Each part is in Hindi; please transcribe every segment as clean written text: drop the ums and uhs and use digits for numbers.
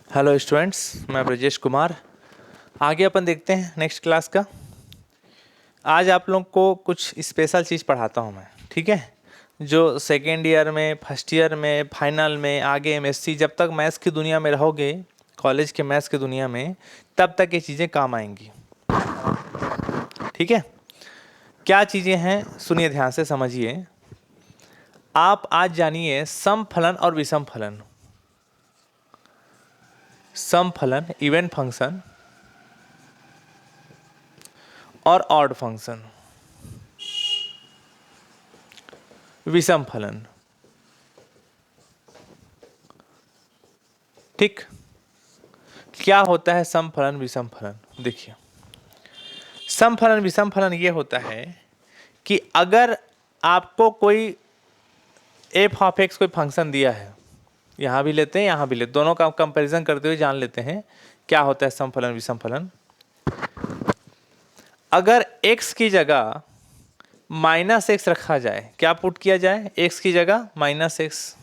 हेलो स्टूडेंट्स, मैं ब्रजेश कुमार। आगे अपन देखते हैं नेक्स्ट क्लास का। आज आप लोग को कुछ स्पेशल चीज़ पढ़ाता हूँ मैं, ठीक है। जो सेकेंड ईयर में, फर्स्ट ईयर में, फाइनल में, आगे एमएससी, जब तक मैथ्स की दुनिया में रहोगे, कॉलेज के मैथ्स की दुनिया में, तब तक ये चीज़ें काम आएंगी, ठीक है। क्या चीज़ें हैं सुनिए, ध्यान से समझिए। आप आज जानिए सम फलन और विषम फलन। सम फलन इवन फंक्शन और ऑड फंक्शन। विषम फलन, ठीक। क्या होता है सम फलन विषम फलन? देखिए, सम फलन विषम फलन ये होता है कि अगर आपको कोई एफ ऑफ एक्स कोई फंक्शन दिया है, यहाँ भी लेते हैं यहाँ भी लेते, दोनों का कंपैरिजन करते हुए जान लेते हैं क्या होता है सम फलन विषम फलन। अगर x की जगह -x रखा जाए, क्या पुट किया जाए? x की जगह -x,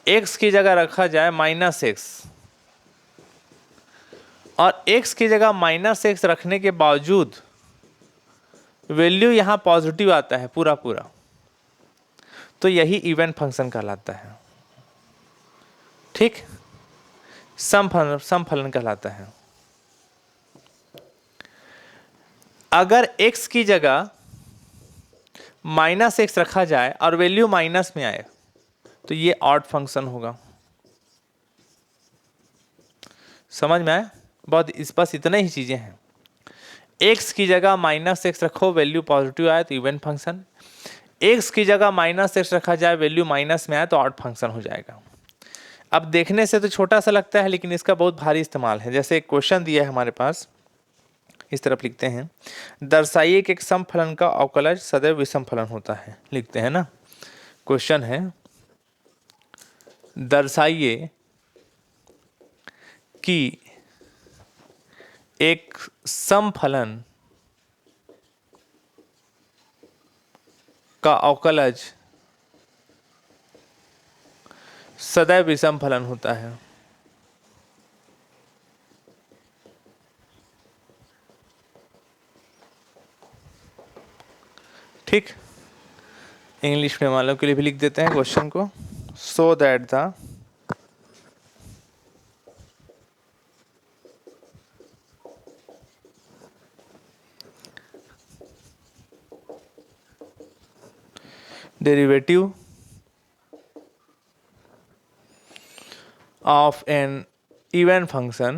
x की जगह रखा जाए -x, और x की जगह -x रखने के बावजूद वैल्यू यहाँ पॉजिटिव आता है पूरा पूरा, तो यही इवन फंक्शन कहलाता है, ठीक। सम फलन कहलाता है। अगर x की जगह -x रखा जाए और वैल्यू माइनस में आए तो ये ऑड फंक्शन होगा। समझ में आया? बहुत बस इतने ही चीजें हैं। x की जगह -x रखो, वैल्यू पॉजिटिव आए तो इवन फंक्शन। x की जगह -x रखा जाए, वैल्यू माइनस में आए तो ऑड फंक्शन हो जाएगा। अब देखने से तो छोटा सा लगता है, लेकिन इसका बहुत भारी इस्तेमाल है। जैसे एक क्वेश्चन दिया है हमारे पास, इस तरफ लिखते हैं, दर्शाइए कि एक सम फलन का अवकलज सदैव विषम फलन होता है। लिखते हैं ना, क्वेश्चन है दर्शाइए कि एक सम फलन का अवकलज सदैव विषम फलन होता है। ठीक, इंग्लिश में वालों के लिए भी लिख देते हैं क्वेश्चन को। So that the derivative of an even function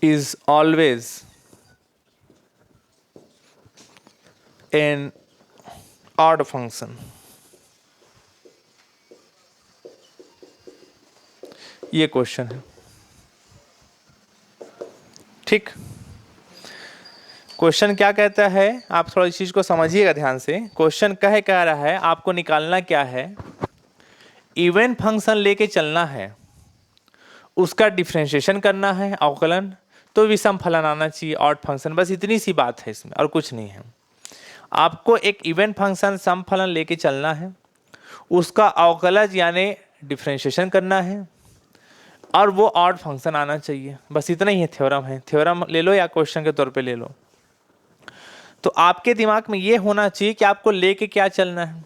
is always an odd function। ये क्वेश्चन है, ठीक। क्वेश्चन क्या कहता है, आप थोड़ा इस चीज को समझिएगा ध्यान से। क्वेश्चन कह रहा है आपको निकालना क्या है, इवन फंक्शन लेके चलना है, उसका डिफरेंशिएशन करना है, अवकलन, तो विषम फलन आना चाहिए, ऑड फंक्शन। बस इतनी सी बात है इसमें, और कुछ नहीं है। आपको एक इवन फंक्शन सम फलन लेके चलना है, उसका अवकलज यानी डिफरेंशिएशन करना है, और वो ऑड फंक्शन आना चाहिए। बस इतना ही है, थ्योरम है। थ्योरम ले लो या क्वेश्चन के तौर पे ले लो। तो आपके दिमाग में ये होना चाहिए कि आपको लेके क्या चलना है।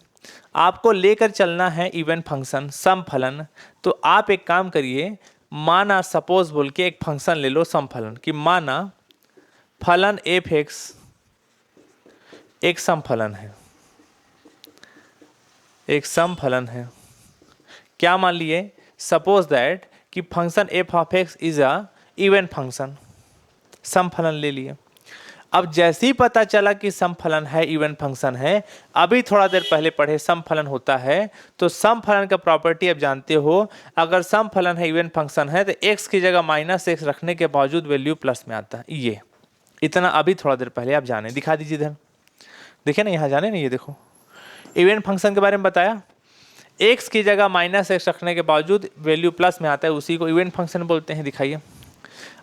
आपको लेकर चलना है इवन फंक्शन सम फलन। तो आप एक काम करिए, माना सपोज बोल के एक फंक्शन ले लो सम फलन कि माना फलन एफ एक्स एक सम फलन है, एक सम फलन है। क्या मान लिए, सपोज दैट कि function F of x is a even function, सम फलन ले लिए। अब जैसे ही पता चला कि सम फलन है, इवन फंक्शन है, अभी थोड़ा देर पहले पढ़े सम फलन होता है, तो सम फलन का प्रॉपर्टी आप जानते हो, अगर सम फलन है, इवन फंक्शन है, तो x की जगह -x रखने के बावजूद वैल्यू प्लस में आता है। ये इतना अभी थोड़ा देर पहले आप जाने, दिखा दीजिए इधर, देखिए ना, यहाँ जाने ना, ये देखो इवन फंक्शन के बारे में बताया, x की जगह -x रखने के बावजूद वैल्यू प्लस में आता है, उसी को इवन फंक्शन बोलते हैं। दिखाइए,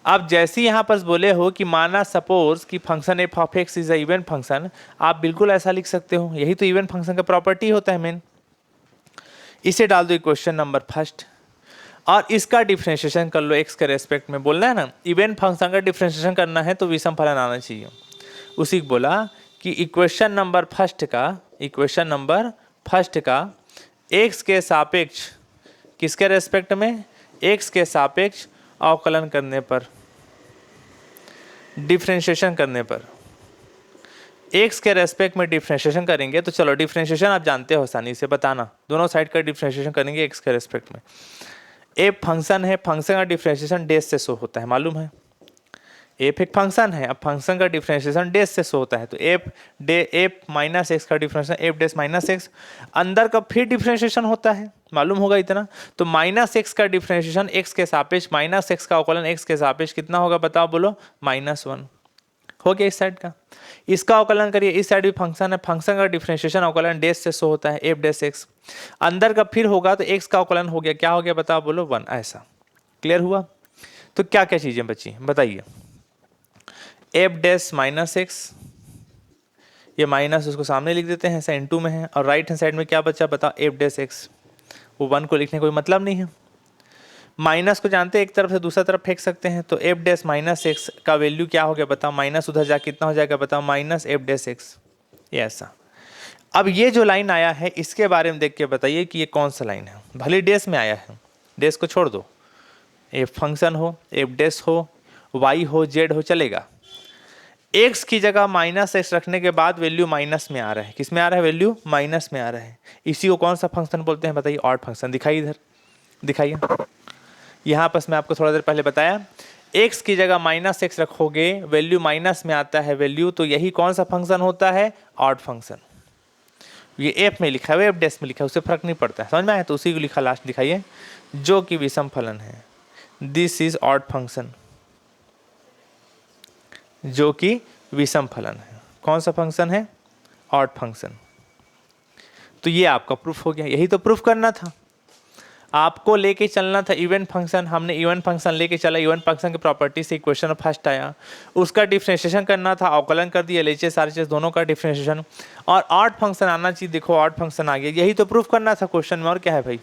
अब जैसे ही यहाँ पर बोले हो कि माना सपोज कि function F of x is a even function, आप बिल्कुल ऐसा लिख सकते हो, यही तो इवन फंक्शन का प्रॉपर्टी होता है मेन। इसे डाल दो इक्वेशन नंबर फर्स्ट और इसका डिफरेंशिएशन कर लो एक्स के रेस्पेक्ट में। बोलना है ना इवन फंक्शन का डिफरेंशिएशन करना है तो विषम फलन आना चाहिए। उसी को बोला कि इक्वेशन नंबर फर्स्ट का एक्स के सापेक्ष, किसके रेस्पेक्ट में, एक्स के सापेक्ष अवकलन करने पर, डिफरेंशिएशन करने पर, एक्स के रेस्पेक्ट में डिफरेंशिएशन करेंगे। तो चलो डिफरेंशिएशन आप जानते हो, आसानी से बताना, दोनों साइड का डिफरेंशिएशन करेंगे एक्स के रेस्पेक्ट में। एफ फंक्शन है, फंक्शन का डिफरेंशिएशन डैश से शो होता है, मालूम है। एफ एक फंक्शन है, अब फंक्शन का डिफरेंशिएशन डैश से शो होता है, तो एफ माइनस एक्स का differentiation F dash minus x, अंदर का फिर डिफरेंशिएशन होता है, मालूम होगा इतना। तो माइनस एक्स का डिफरेंशिएशन एक्स के सापेक्ष, माइनस एक्स का अवकलन एक्स के सापेक्ष कितना होगा बताओ, बोलो, -1 हो गया इस साइड का। इसका अवकलन करिए, इस साइड भी फंक्शन है, फंक्शन का डिफरेंशिएशन अवकलन डैश से शो होता है, एफ डैश एक्स, अंदर का फिर होगा तो एक्स का अवकलन हो गया, क्या हो गया बताओ, बोलो 1। ऐसा क्लियर हुआ। तो क्या क्या चीजें बची बताइए, एफ डैश माइनस एक्स, ये माइनस उसको सामने लिख देते हैं, ऐसा इनटू में है, और राइट हैंड साइड में क्या बचा बताओ, एफ डैश एक्स, वो 1 को लिखने कोई मतलब नहीं है। माइनस को जानते हैं एक तरफ से दूसरा तरफ फेंक सकते हैं, तो एफ डैश माइनस एक्स का वैल्यू क्या हो गया बताओ, माइनस उधर जा कितना हो जाएगा बताओ, माइनस एफ डैश एक्स, ये ऐसा। अब ये जो लाइन आया है इसके बारे में देख के बताइए कि ये कौन सा लाइन है। भले डैश में आया है, डैश को छोड़ दो, एफ फंक्शन हो, एफ डैश हो, वाई हो, जेड हो, चलेगा। एक्स की जगह माइनस एक्स रखने के बाद वैल्यू माइनस में आ रहा है, किस में आ रहा है, वैल्यू माइनस में आ रहा है। इसी को कौन सा फंक्शन बोलते हैं बताइए, ऑड फंक्शन। दिखाइए इधर, दिखाइए यहाँ पर मैं आपको थोड़ा देर पहले बताया, एक्स की जगह माइनस एक्स रखोगे, वैल्यू माइनस में आता है वैल्यू, तो यही कौन सा फंक्शन होता है, ऑड फंक्शन। ये एफ में लिखा है, एफ डैश में लिखा है, उससे फर्क नहीं पड़ता है, समझ में आया। तो उसी को लिखा लास्ट, दिखाइए, जो कि विषम फलन है, दिस इज ऑड फंक्शन, जो कि विषम फलन है। कौन सा फंक्शन है, ऑड फंक्शन। तो ये आपका प्रूफ हो गया, यही तो प्रूफ करना था, आपको लेके चलना था इवन फंक्शन। हमने इवन फंक्शन लेके चला, इवन फंक्शन की प्रॉपर्टी से इक्वेशन फर्स्ट आया, उसका डिफरेंशिएशन करना था, अवकलन कर दिया, एलएचएस आरएचएस दोनों का डिफरेंशिएशन, और ऑड फंक्शन आना चाहिए। देखो ऑड फंक्शन आ गया, यही तो प्रूफ करना था क्वेश्चन में, और क्या है भाई,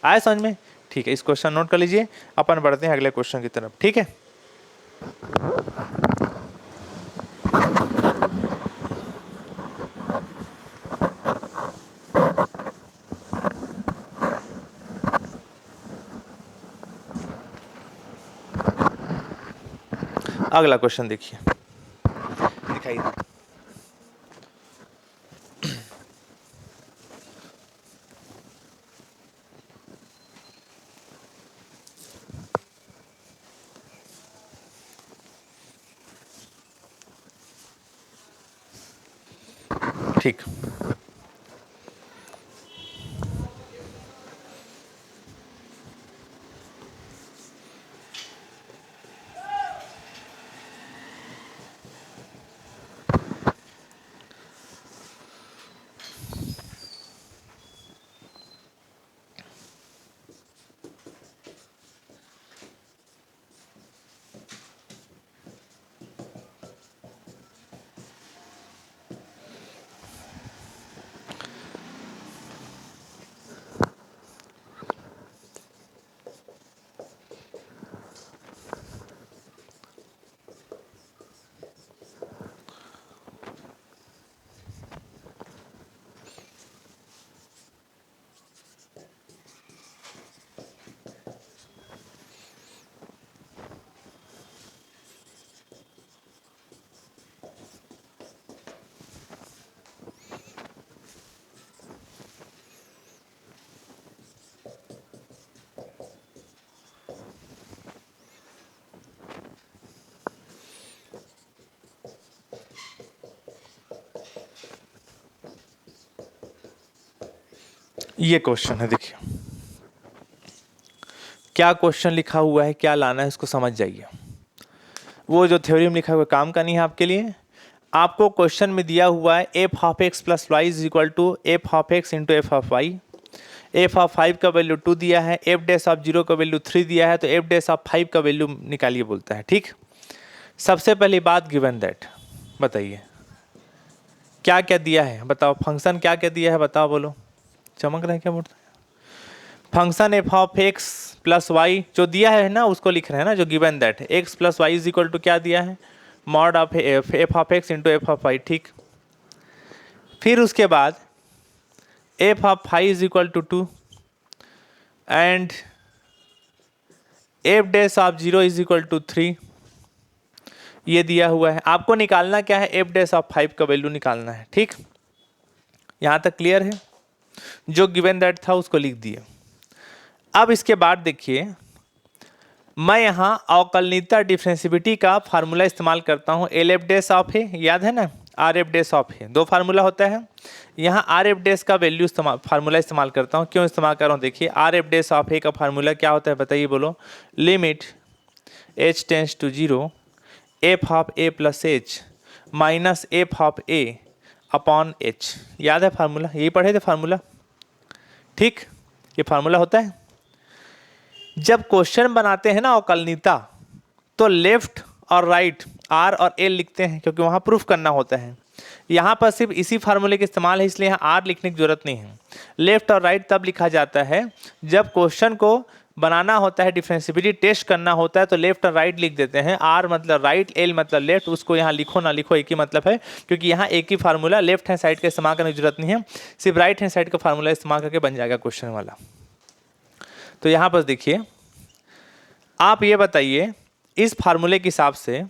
आया समझ में। ठीक है, इस क्वेश्चन नोट कर लीजिए, अपन बढ़ते हैं अगले क्वेश्चन की तरफ, ठीक है। अगला क्वेश्चन देखिए, दिखाइए, ठीक। ये क्वेश्चन है, देखिए क्या क्वेश्चन लिखा हुआ है, क्या लाना है, इसको समझ जाइए। वो जो थ्योरी में लिखा हुआ काम का नहीं है आपके लिए। आपको क्वेश्चन में दिया हुआ है f of x plus y is equal to f of x into f of y, f of 5 का वैल्यू 2 दिया है, एफ डैश ऑफ 0 का वैल्यू 3 दिया है, तो एफ डैश ऑफ 5 का वैल्यू निकालिए बोलता है। ठीक, सबसे पहली बात गिवन दैट, बताइए क्या क्या दिया है, बताओ फंक्शन क्या क्या दिया है, बताओ बोलो, चमक रहा है क्या बोलता है? Function F of x plus y जो दिया है ना उसको लिख रहे हैं ना, जो गिवन दैट है, x plus y is equal to क्या दिया है, mod of f of x into f of y. ठीक, फिर उसके बाद f of five is equal to 2 and f dash of 0 is equal to 3, ये दिया हुआ है। आपको निकालना क्या है, एफ डैश ऑफ 5 का वैल्यू निकालना है। ठीक, यहाँ तक क्लियर है? जो गिवन दैट था उसको लिख दिए। अब इसके बाद देखिए, मैं यहाँ अवकलनीयता डिफरेंशिएबिलिटी का फार्मूला इस्तेमाल करता हूँ, एल एफ डैश ऑफ है, याद है ना, आर एफ डैश ऑफ है, दो फार्मूला होता है। यहाँ आर एफ डैश का वैल्यू फार्मूला इस्तेमाल करता हूँ। क्यों इस्तेमाल कर रहा हूँ, देखिए R f dash of a का फार्मूला क्या होता है बताइए, बोलो, limit h tends to 0 f of a plus h minus f of a upon h. याद है फार्मूला, यही पढ़े थे फार्मूला। ठीक, ये फार्मूला होता है। जब क्वेश्चन बनाते हैं ना अवकलनीयता, तो लेफ्ट और राइट आर और एल लिखते हैं, क्योंकि वहाँ प्रूफ करना होता है। यहाँ पर सिर्फ इसी फार्मूले का इस्तेमाल है, इसलिए यहाँ आर लिखने की जरूरत नहीं है। लेफ्ट और राइट तब लिखा जाता है जब क्वेश्चन को बनाना होता है, डिफरेंशिएबिलिटी टेस्ट करना होता है, तो लेफ्ट और राइट लिख देते हैं। आर मतलब राइट, एल मतलब लेफ्ट, उसको यहाँ लिखो ना लिखो एक ही मतलब है, क्योंकि यहाँ एक ही फार्मूला, लेफ्ट हैंड साइड का इस्तेमाल करने की जरूरत नहीं है, सिर्फ राइट हैंड साइड का फार्मूला इस्तेमाल करके बन जाएगा क्वेश्चन वाला। तो यहाँ पर देखिए, आप ये बताइए इस फार्मूले के हिसाब से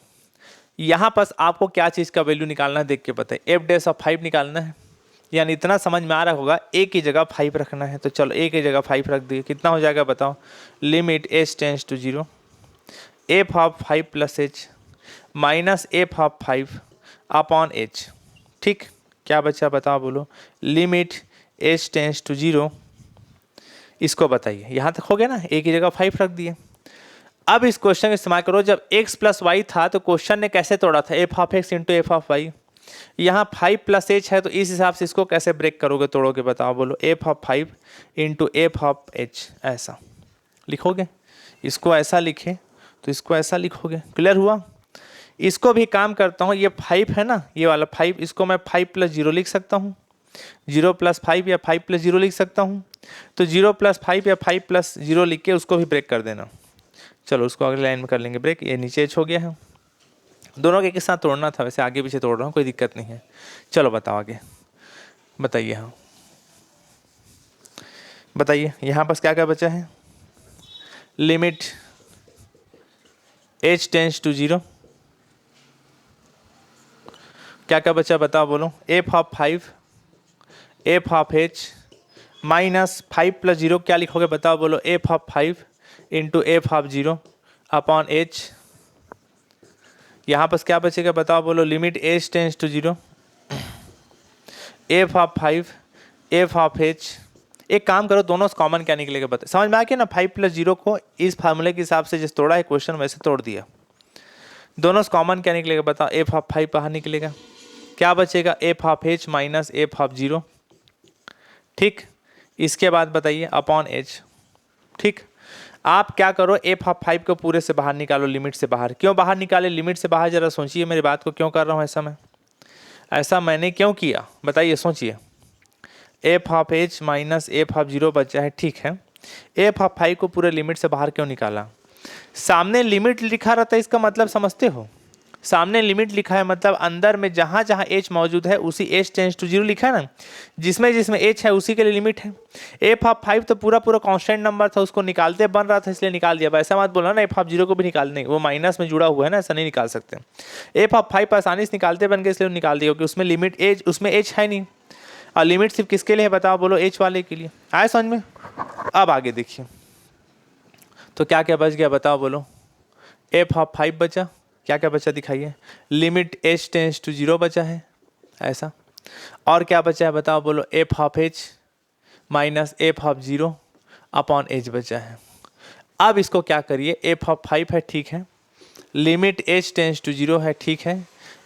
यहाँ पर आपको क्या चीज़ का वैल्यू निकालना है, देख के बताइए। एफ डैश ऑफ 5 निकालना है, यानी इतना समझ में आ रहा होगा, ए की जगह 5 रखना है। तो चलो ए की जगह 5 रख दिए, कितना हो जाएगा बताओ, limit h tends to 0 f of 5 plus h minus f of 5 upon h. ठीक, क्या बचा बताओ बोलो, लिमिट एच टेंस टू 0, इसको बताइए। यहाँ तक हो गया ना, ए की जगह 5 रख दिए। अब इस क्वेश्चन का इस्तेमाल करो, जब x प्लस वाई था तो क्वेश्चन ने कैसे तोड़ा था, f of x into f of y. यहाँ 5 प्लस एच है, तो इस हिसाब से इसको कैसे ब्रेक करोगे, तोड़ोगे बताओ बोलो, f of 5 into f of H, ऐसा लिखोगे। इसको ऐसा लिखे तो इसको ऐसा लिखोगे। क्लियर हुआ? इसको भी काम करता हूँ, ये 5 है ना, ये वाला 5, इसको मैं 5 प्लस 0 लिख सकता हूँ, 0 प्लस 5 या 5 प्लस 0 लिख सकता हूँ। तो 0 प्लस 5 या 5 प्लस 0 लिख के उसको भी ब्रेक कर देना। चलो उसको अगले लाइन में कर लेंगे ब्रेक। ये नीचे एच हो गया है, दोनों के साथ तोड़ना था, वैसे आगे पीछे तोड़ रहा हूँ, कोई दिक्कत नहीं है। चलो बताओ आगे, बताइए। हाँ बताइए, यहाँ पास क्या क्या बचा है, लिमिट एच टेंस टू 0, क्या क्या बचा बताओ बोलो, f of 5 f of h minus 5 plus 0, क्या लिखोगे बताओ बोलो, f of 5 into f of 0 upon h. यहाँ पर क्या बचेगा बताओ बोलो, limit h tends to 0 f of 5 f of h. एक काम करो, दोनों से कॉमन क्या निकलेगा बताओ, समझ में आ गया ना। 5 प्लस 0 को इस फार्मूले के हिसाब से जिस तोड़ा है क्वेश्चन वैसे तोड़ दिया। दोनों से कॉमन क्या निकलेगा बताओ, एफ ऑफ 5 बाहर निकलेगा, क्या बचेगा, F of h minus f of 0। ठीक, इसके बाद बताइए अपॉन एच। ठीक, आप क्या करो, एफ ऑफ 5 को पूरे से बाहर निकालो, लिमिट से बाहर। क्यों बाहर निकाले लिमिट से बाहर, जरा सोचिए मेरी बात को, क्यों कर रहा हूँ ऐसा मैं, ऐसा मैंने क्यों किया बताइए, सोचिए। F of h minus f of 0 बचा है, ठीक है। एफ ऑफ 5 को पूरे लिमिट से बाहर क्यों निकाला, सामने लिमिट लिखा रहता है, इसका मतलब समझते हो, सामने लिमिट लिखा है मतलब अंदर में जहाँ जहाँ h मौजूद है उसी h टेंस टू 0 लिखा है ना, जिसमें जिसमें h है उसी के लिए लिमिट है। एफ ऑफ 5 तो पूरा पूरा कांस्टेंट नंबर था, उसको निकालते बन रहा था इसलिए निकाल दिया। ऐसा मत बोला ना एफ ऑफ 0 को भी निकाल नहीं, वो माइनस में जुड़ा हुआ है ना, ऐसा नहीं निकाल सकते। एफ ऑफ 5 आसानी से निकालते बन गए इसलिए निकाल दिया, क्योंकि उसमें लिमिट h, उसमें h है नहीं, और लिमिट सिर्फ किसके लिए है बताओ बोलो, h वाले के लिए। आए समझ में? अब आगे देखिए, तो क्या क्या बच गया बताओ बोलो, एफ ऑफ 5 बचा, क्या क्या बचा दिखाइए, लिमिट एच टेंस टू 0 बचा है ऐसा, और क्या बचा है बताओ बोलो, f of h minus f of 0 upon H बचा है। अब इसको क्या करिए, एफ ऑफ 5 है ठीक है, लिमिट एच टेंस टू 0 है ठीक है,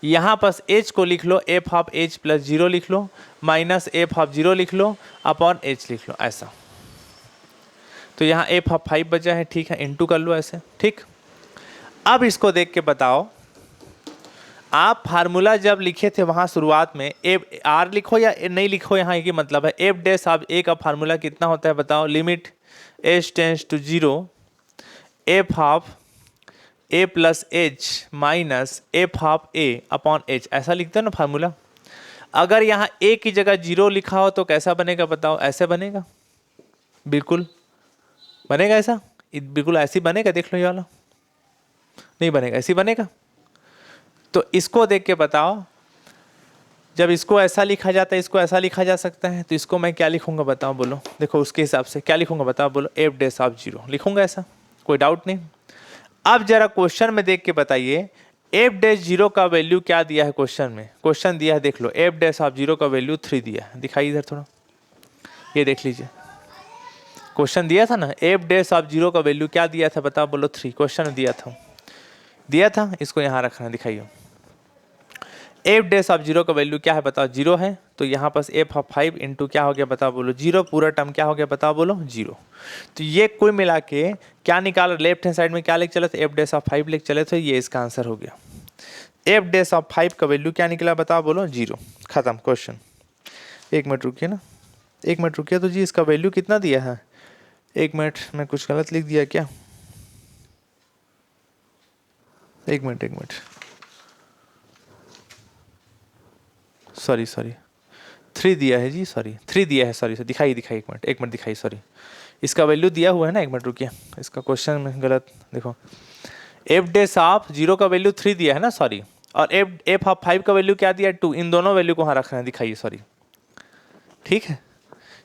यहाँ पर एच को लिख लो, एफ ऑफ एच प्लस 0 लिख लो, माइनस एफ ऑफ 0 लिख लो, अपॉन एच लिख लो ऐसा। तो यहाँ एफ ऑफ 5 बचा है, ठीक है, इनटू कर लो ऐसे, ठीक। अब इसको देख के बताओ, आप फार्मूला जब लिखे थे वहाँ शुरुआत में एफ आर लिखो या नहीं लिखो, यहाँ एक ही मतलब है। एफ डैश ऑफ ए का फार्मूला कितना होता है बताओ, limit h tends to 0 f of a plus h minus f of a upon h, ऐसा लिखते हो ना फार्मूला। अगर यहाँ ए की जगह 0 लिखा हो तो कैसा बनेगा बताओ, ऐसे बनेगा, बिल्कुल बनेगा ऐसा, बिल्कुल ऐसी बनेगा, देख लो ये वाला, नहीं बनेगा, ऐसी बनेगा। तो इसको देख के बताओ, जब इसको ऐसा लिखा जाता है, इसको ऐसा लिखा जा सकता है, तो इसको मैं क्या लिखूंगा बताओ, बोलो, देखो उसके हिसाब से क्या लिखूंगा बताओ, बोलो, एफ डैश ऑफ 0 लिखूंगा ऐसा, कोई डाउट नहीं। अब जरा क्वेश्चन में देख के बताइए, एफ डैश 0 का वैल्यू क्या दिया है क्वेश्चन में, क्वेश्चन दिया है, देख लो, एफ डैश ऑफ 0 का वैल्यू 3 दिया है, दिखाइए इधर थोड़ा, ये देख लीजिए, क्वेश्चन दिया था ना, एफ डैश ऑफ 0 का वैल्यू क्या दिया था बताओ, बोलो 3, क्वेश्चन दिया था, इसको यहाँ रखना, दिखाइए। एफ डैश ऑफ 0 का वैल्यू क्या है बताओ, 0 है, तो यहाँ पास एफ ऑफ 5 इंटू क्या हो गया बताओ, बोलो 0, पूरा टर्म क्या हो गया बताओ, बोलो 0। तो ये कुल मिला के क्या निकाल, लेफ्ट हैंड साइड में क्या लेके चले थे, एफ डैश ऑफ 5 लेके चले थे, ये इसका आंसर हो गया। एफ डैश ऑफ 5 का वैल्यू क्या निकला बताओ, बोलो 0, खत्म क्वेश्चन। एक मिनट रुकिए ना, एक मिनट रुकिए, तो जी इसका वैल्यू कितना दिया है, एक मिनट, मैं कुछ गलत लिख दिया क्या, एक मिनट, सॉरी 3 दिया है जी, सॉरी 3 दिया है, सॉरी दिखाइए, एक मिनट दिखाइए, सॉरी इसका वैल्यू दिया हुआ है ना, एक मिनट रुकिए, इसका क्वेश्चन में गलत, देखो एफ डैश ऑफ 0 का वैल्यू 3 दिया है ना, सॉरी, और एफ ऑफ 5 का वैल्यू क्या दिया है 2, इन दोनों वैल्यू को वहाँ रखना है, दिखाइए, सॉरी, ठीक है,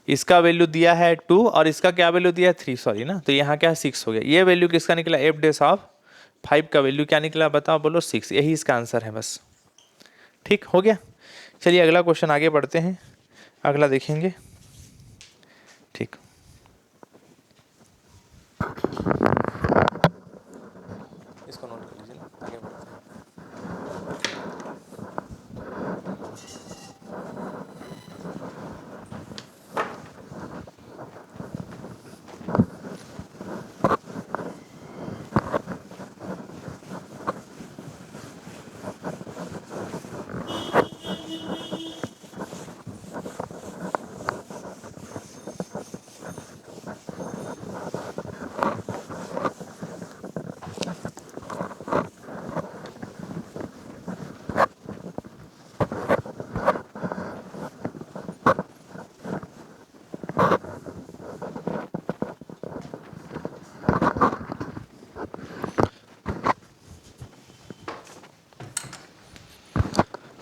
इसका वैल्यू दिया है 2 और इसका क्या वैल्यू दिया है 3, सॉरी ना, तो यहाँ क्या 6 हो गया, ये वैल्यू किसका निकला, एफ डैश ऑफ 5 का वैल्यू क्या निकला बताओ, बोलो 6, यही इसका आंसर है बस, ठीक हो गया। चलिए अगला क्वेश्चन आगे बढ़ते हैं, अगला देखेंगे, ठीक। इसको नोट कर लीजिए ना, आगे बढ़ते हैं।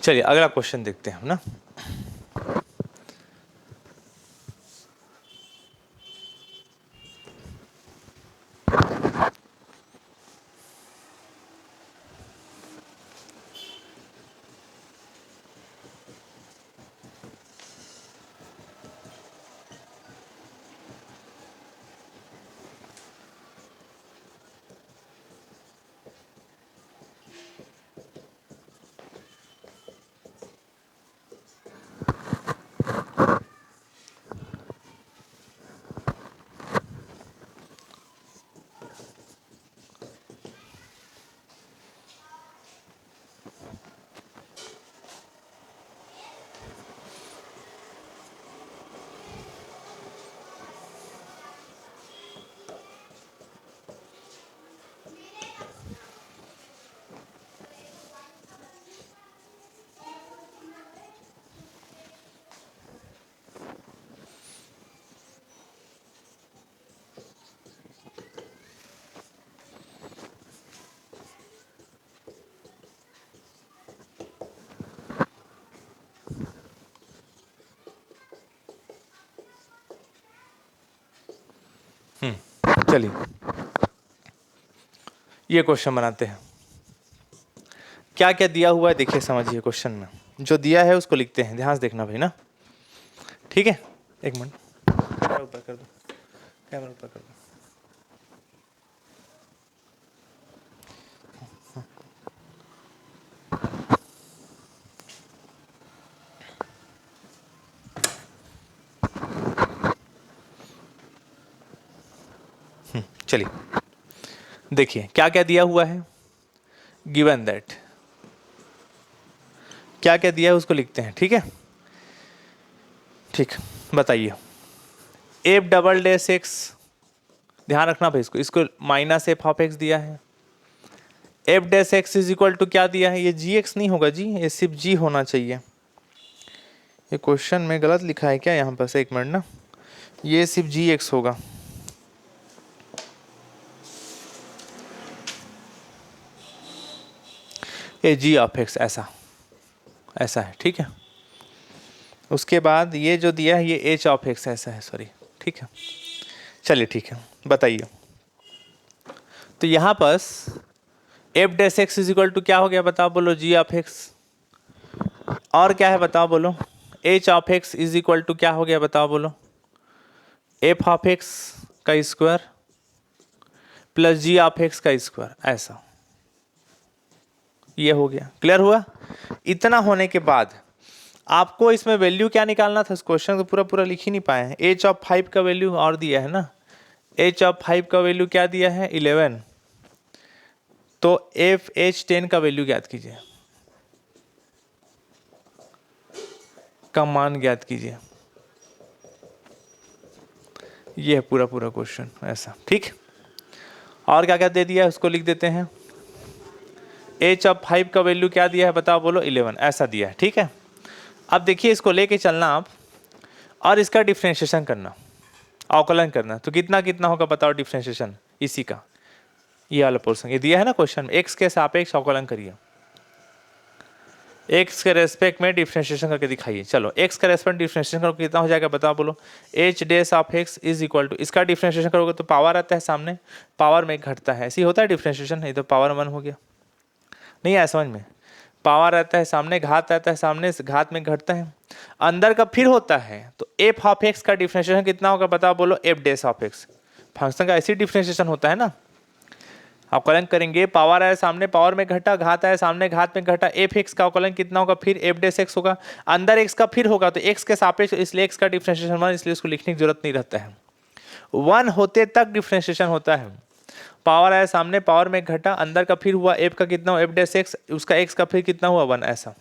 चलिए अगला क्वेश्चन देखते हैं हम ना, चलिए ये क्वेश्चन बनाते हैं, क्या क्या दिया हुआ है देखिए, समझिए क्वेश्चन में जो दिया है उसको लिखते हैं, ध्यान से देखना भाई ना, ठीक है, एक मिनट, कैमरा ऊपर कर दो, कैमरा ऊपर कर दो। चलिए देखिए क्या क्या दिया हुआ है, गिवन दैट क्या क्या दिया है उसको लिखते हैं, ठीक है। ठीक, बताइए एफ डबल डैश एक्स, ध्यान रखना भाई, इसको माइनस एफ ऑफ एक्स दिया है। F dash x is equal to क्या दिया है, ये जी एक्स नहीं होगा जी, ये सिर्फ जी होना चाहिए। ये क्वेश्चन में गलत लिखा है क्या यहाँ पर, एक मिनट ना, ये सिर्फ जी एक्स होगा। ये जी ऑफ एक्स ऐसा ऐसा है, ठीक है। उसके बाद ये जो दिया है ये एच ऑफ एक्स ऐसा है, सॉरी, ठीक है। चलिए ठीक है, बताइए। तो यहाँ पर f dash x is equal to क्या हो गया बताओ, बोलो जी ऑफ एक्स, और क्या है बताओ बोलो, h of x is equal to क्या हो गया बताओ बोलो, एफ ऑफ एक्स का square plus g of x का स्क्वायर, ऐसा ये हो गया। क्लियर हुआ। इतना होने के बाद आपको इसमें वैल्यू क्या निकालना था, इस क्वेश्चन को पूरा पूरा लिख ही नहीं पाए हैं। एच ऑफ 5 का वैल्यू और दिया है ना, एच ऑफ 5 का वैल्यू क्या दिया है 11, तो एफ एच 10 का वैल्यू ज्ञात कीजिए, का मान ज्ञात कीजिए। ये है पूरा पूरा क्वेश्चन ऐसा, ठीक। और क्या क्या दे दिया है उसको लिख देते हैं। एच ऑफ 5 का वैल्यू क्या दिया है बताओ बोलो 11, ऐसा दिया है, ठीक है। अब देखिए इसको लेके चलना आप और इसका डिफ्रेंशिएशन करना, अवकलन करना, तो कितना कितना होगा बताओ डिफ्रेंशिएशन इसी का, ये वाला पोर्शन ये दिया है ना क्वेश्चन में, एक्स के सापेक्ष अवकलन करिए, एक्स के रेस्पेक्ट में डिफ्रेंशिएशन करके दिखाइए। चलो एक्स का रेस्पेक्ट डिफ्रेंशिएशन करोगे कितना हो जाएगा बताओ बोलो, h dash of x is equal to, इसका डिफ्रेंशिएशन करोगे तो पावर आता है सामने, पावर में घटता है, ऐसे ही होता है डिफ्रेंशिएशन, नहीं तो पावर 1 हो गया, नहीं आया समझ में, पावर आता है सामने, घात आता है सामने, घात में घटता है, अंदर का फिर होता है, तो एफ ऑफ एक्स का डिफ्रेंशिएशन कितना होगा बताओ बोलो, F dash of x, function का ऐसी डिफ्रेंशिएशन होता है ना। अवकलन करेंगे, पावर आया सामने, पावर में घटा, घात आया सामने, घात में घटा, एफ एक्स का अवकलन कितना होगा फिर एफ डैश एक्स होगा, अंदर एक्स का फिर होगा तो एक्स के सापेक्ष, इसलिए एक्स का डिफ्रेंशिएशन 1, इसलिए उसको लिखने की जरूरत नहीं रहता है, 1 होते तक डिफ्रेंशिएशन होता है। पावर आया सामने, पावर में घटा, अंदर का फिर हुआ, एफ का कितना हुआ एफ डैश एक्स, उसका एक्स का फिर कितना हुआ 1, ऐसा।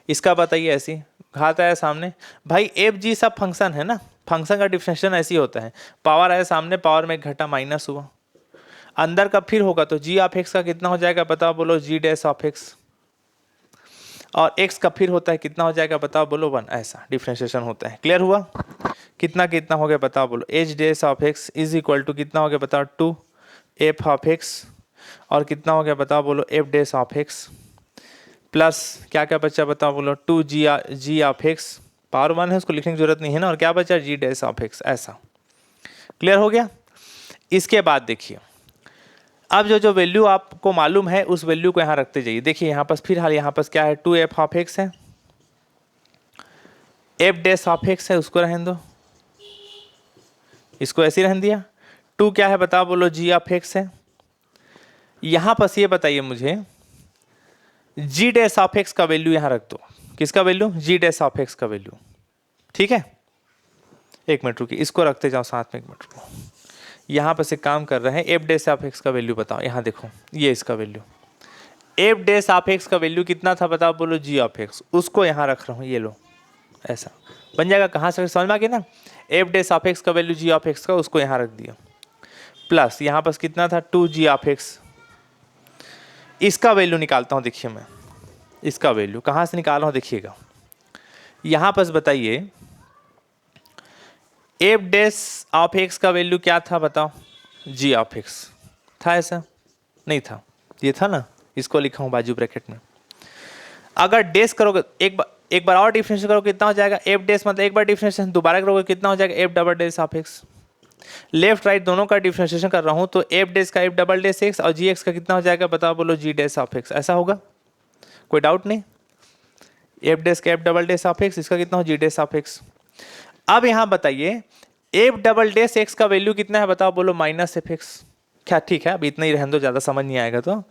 इसका बताइए ऐसी, घात आया सामने, भाई एफ जी सब फंक्शन है ना, फंक्शन का डिफ्रेंशिएशन ऐसी होता है, पावर आया सामने, पावर में घटा, माइनस हुआ, अंदर का फिर होगा तो जी ऑफ एक्स का कितना हो जाएगा बताओ बोलो, जी डैश ऑफ एक्स, और एक्स का फिर होता है कितना हो जाएगा बताओ बोलो 1, ऐसा डिफ्रेंशिएशन होता है। क्लियर हुआ। कितना कितना हो गया बताओ बोलो, h dash of x is equal to कितना हो गया बताओ 2 एफ ऑफ एक्स, और कितना हो गया बताओ बोलो F dash of x, plus क्या क्या बचा बताओ बोलो 2 जी ऑफ एक्स, पावर 1 है उसको लिखने की जरूरत नहीं है ना, और क्या बचा जी डैश ऑफ एक्स, ऐसा। क्लियर हो गया। इसके बाद देखिए अब जो जो वैल्यू आपको मालूम है उस वैल्यू को यहाँ रखते जाइए। देखिए यहाँ पर फिर हाल यहाँ पर क्या है, 2 एफ ऑफ एक्स है, एफ डैश ऑफ एक्स है, उसको रहने दो, इसको ऐसे ही रहने दिया। 2 क्या है बताओ बोलो, जी ऑफ एक्स है। यहाँ पर ये बताइए मुझे, जी डैश ऑफ एक्स का वैल्यू यहाँ रख दो, किसका value, g dash of x का वैल्यू, ठीक है। एक मिनट रुकिए, इसको रखते जाओ साथ में, एक मिनट रुको, यहाँ पर से काम कर रहे हैं। एफ डैश ऑफ एक्स का वैल्यू बताओ, यहाँ देखो ये इसका value, F dash of x का वैल्यू कितना था बताओ बोलो, जी ऑफ एक्स, उसको यहाँ रख रहा हूँ, ये लो ऐसा बन जाएगा। कहाँ से समझ में आ गया ना, एफ डैश ऑफ एक्स का वैल्यू जी ऑफ एक्स का, उसको यहाँ रख दिया, प्लस यहाँ पर कितना था 2 जी ऑफ एक्स, इसका वैल्यू निकालता हूँ। देखिए मैं इसका वैल्यू कहाँ से निकाल रहा हूँ, देखिएगा यहाँ पर बताइए, एफ डैश ऑफ एक्स का वैल्यू क्या था बताओ, जी ऑफ एक्स था, ऐसा नहीं था, ये था ना, इसको लिखा हूँ बाजू ब्रैकेट में। अगर डैश करोगे एक बार और डिफरेंशिएट करोगे कितना हो जाएगा, एफ डैश मतलब एक बार डिफरेंशिएशन, दोबारा करोगे कितना हो जाएगा, F double dash of x. Left right दोनों का डिफरेंशिएशन कर रहा हूँ, तो एफ डैश का एफ डबल डैश एक्स और जी एक्स का कितना हो जाएगा बताओ बोलो, जी डैश ऑफ एक्स, ऐसा होगा, कोई डाउट नहीं। एफ डैश का F double dash of x, इसका कितना हो, जी डैश ऑफ एक्स। अब यहाँ बताइए एफ डबल डैश एक्स का वैल्यू कितना है बताओ बोलो, माइनस एफ एक्स। क्या ठीक है, अब इतना ही रहने दो, ज़्यादा समझ नहीं आएगा तो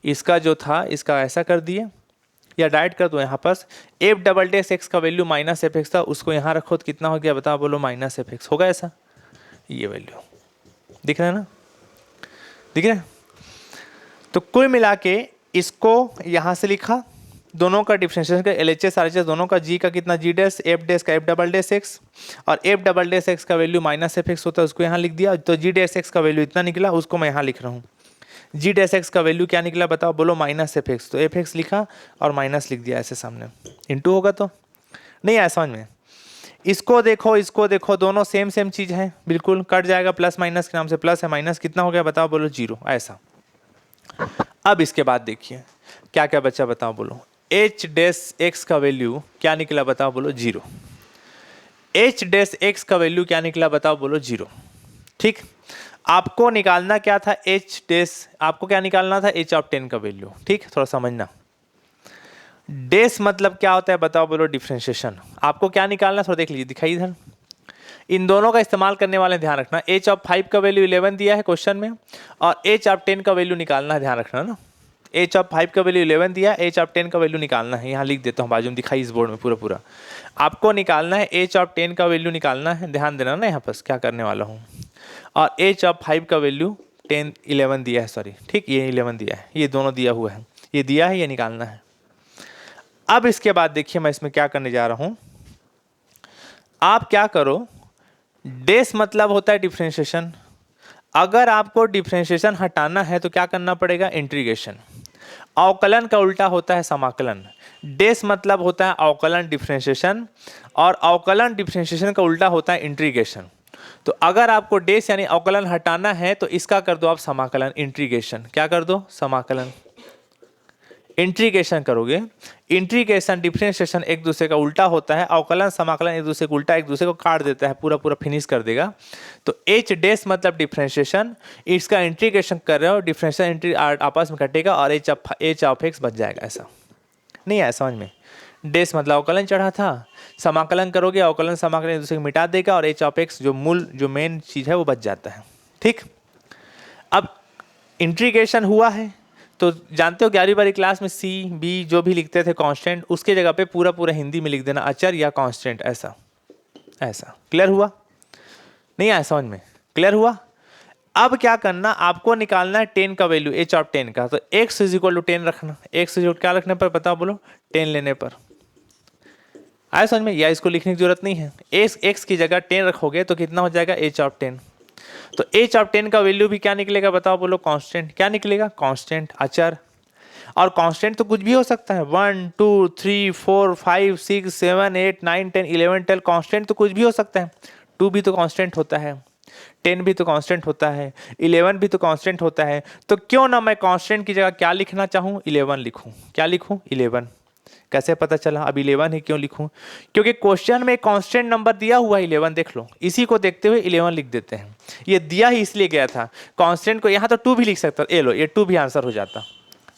इसका जो था इसका ऐसा कर दिए, या डायरेक्ट कर दो यहाँ पास, एफ डबल डैश एक्स का वैल्यू माइनस एफ एक्स था, उसको यहाँ रखो तो कितना हो गया बताओ बोलो, माइनस एफ एक्स होगा, ऐसा ये वैल्यू। दिख रहा है ना, दिख रहा है। तो कुल मिला के इसको यहां से लिखा, दोनों का डिफरेंशिएशन का LHS RHS दोनों का, जी का कितना जी डैश, एफ डैश का एफ डबल डैश एक्स, और एफ डबल डैश एक्स का वैल्यू माइनस एफ एक्स होता है, उसको यहाँ लिख दिया। तो जी डैश एक्स का वैल्यू इतना निकला, उसको मैं यहाँ लिख रहा हूँ। जी डैश एक्स का वैल्यू क्या निकला बताओ, बोलो माइनस एफ एक्स। तो एफ एक्स लिखा और माइनस लिख दिया ऐसे सामने, इंटू होगा तो नहीं आया समझ में। इसको देखो, दोनों सेम सेम चीज है, बिल्कुल कट जाएगा, प्लस माइनस के नाम से प्लस है, माइनस कितना हो गया बताओ, बोलो जीरो, ऐसा। अब इसके बाद देखिए क्या क्या बच्चा बताओ, बोलो एच डैश एक्स का वैल्यू क्या निकला बताओ, बोलो जीरो। एच डैश एक्स का वैल्यू क्या निकला बताओ, बोलो जीरो। ठीक, आपको निकालना क्या था, एच डैश, आपको क्या निकालना था, एच ऑफ 10 का वैल्यू। ठीक, थोड़ा समझना, डैश मतलब क्या होता है बताओ, बोलो डिफरेंशिएशन। आपको क्या निकालना, थोड़ा देख लीजिए, दिखाइए इधर। इन दोनों का इस्तेमाल करने वाले ध्यान रखना, एच ऑफ 5 का वैल्यू 11 दिया है क्वेश्चन में, और एच ऑफ 10 का वैल्यू निकालना है, ध्यान रखना ना। एच ऑफ 5 का वैल्यू 11 दिया, एच ऑफ 10 का वैल्यू निकालना है, यहाँ लिख देता हूँ बाजू में, दिखाई इस बोर्ड में पूरा पूरा। आपको निकालना है एच ऑफ 10 का वैल्यू निकालना है, ध्यान देना ना यहाँ पर क्या करने वाला हूँ। और एच ऑफ 5 का वैल्यू 11 दिया है, सॉरी ठीक, ये 11 दिया है, ये दोनों दिया हुआ है, ये दिया है, ये निकालना है। अब इसके बाद देखिए मैं इसमें क्या करने जा रहा हूं, आप क्या करो, डैश मतलब होता है डिफरेंशिएशन। अगर आपको डिफरेंशिएशन हटाना है तो क्या करना पड़ेगा, इंटीग्रेशन। अवकलन का उल्टा होता है समाकलन। डैश मतलब होता है अवकलन डिफरेंशिएशन, और अवकलन डिफरेंशिएशन का उल्टा होता है इंटीग्रेशन। तो अगर आपको डैश यानी अवकलन हटाना है तो इसका कर दो आप समाकलन, इंटीग्रेशन। क्या कर दो, समाकलन। इंटीग्रेशन करोगे, इंटीग्रेशन डिफरेंशिएशन एक दूसरे का उल्टा होता है, अवकलन समाकलन एक दूसरे का उल्टा, एक दूसरे को काट देता है, पूरा पूरा फिनिश कर देगा। तो एच डैश मतलब डिफरेंशिएशन, इसका इंटीग्रेशन कर रहे हो, डिफरेंशिएशन आपस में कटेगा और एच ऑफ एक्स बच जाएगा। ऐसा नहीं आया समझ में, डैश मतलब अवकलन चढ़ा था, समाकलन करोगे, अवकलन समाकलन एक दूसरे को मिटा देगा, और एच ऑफ एक्स जो मूल जो मेन चीज है वो बच जाता है। ठीक, अब इंटीग्रेशन हुआ है तो जानते हो 11वीं क्लास में सी बी जो भी लिखते थे कांस्टेंट, उसके जगह पे पूरा पूरा हिंदी में लिख देना अचर या कांस्टेंट, ऐसा ऐसा। क्लियर हुआ, नहीं आया समझ में, क्लियर हुआ। अब क्या करना, आपको निकालना है 10 का वैल्यू, एच ऑफ 10 का। तो x इज इक्वल टू 10 रखना, x इज क्या रखने पर बताओ, बोलो 10 लेने पर। आया समझ में, या इसको लिखने की जरूरत नहीं है, x की जगह 10 रखोगे तो कितना हो जाएगा, एच ऑफ 10। तो एच ऑफ 10 का वैल्यू भी क्या निकलेगा बताओ, बोलो कांस्टेंट। क्या निकलेगा, कांस्टेंट, अचर। और कांस्टेंट तो कुछ भी हो सकता है, 1 2 3 4 5 6 7 8 9 10 11 12 कांस्टेंट तो कुछ भी हो सकता है। 2 भी तो कांस्टेंट होता है, 10 भी तो कांस्टेंट होता है, 11 भी तो कांस्टेंट होता है। तो क्यों ना मैं कांस्टेंट की जगह क्या लिखना चाहूँ, 11 लिखूँ। क्या लिखूँ, 11। कैसे पता चला अब 11 ही क्यों लिखूं, क्योंकि क्वेश्चन में कांस्टेंट नंबर दिया हुआ है 11, देख लो, इसी को देखते हुए 11 लिख देते हैं। ये दिया ही इसलिए गया था कांस्टेंट को, यहाँ तो 2 भी लिख सकता, ए लो ये 2 भी आंसर हो जाता,